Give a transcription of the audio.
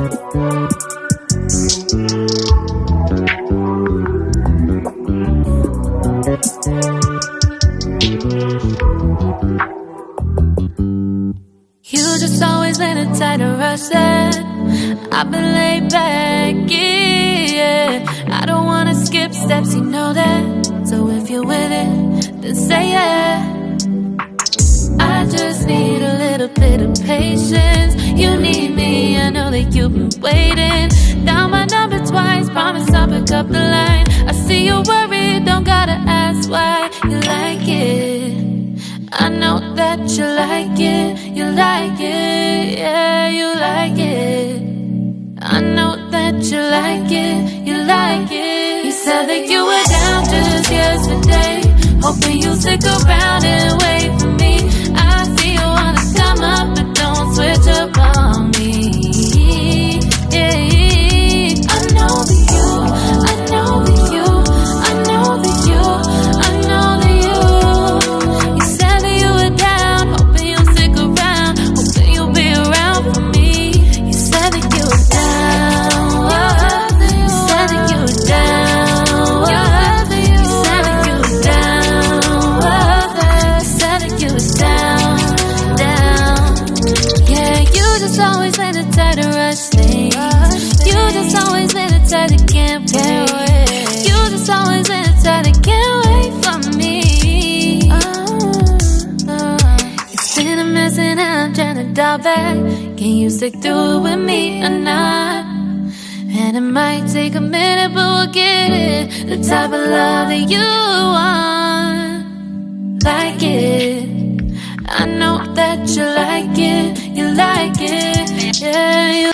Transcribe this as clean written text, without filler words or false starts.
You just always been a type to rush that. I've been laid back, yeah. I don't wanna skip steps, you know that. So if you're with it, then say yeah. I just need a little bit of patience. You need me, I know that you've been waiting. Down my number twice, promise I'll pick up the line. I see you're worried, don't gotta ask why. You like it, I know that you like it. You like it, yeah, you like it. I know that you like it, you like it. You said that you were down just yesterday, hoping you'll stick around and wait for me. I see you wanna come up, but don't switch up on me. Yeah. I know that you, I know that you, I know that you, I know that you. You said that you were down, hoping you'll stick around, hoping you'll be around for me. You said that you were down, you said that you were down, you said that you were down, you said that you were down. Yeah, you just always been the type to rush things. You just always been the type that can't wait. You just always been the type that can't wait for me. It's been a mess and I'm trying to dial back. Can you stick through it with me or not? And it might take a minute, but we'll get it. The type of love that you want. Like it, I know that you like it. You like it, yeah.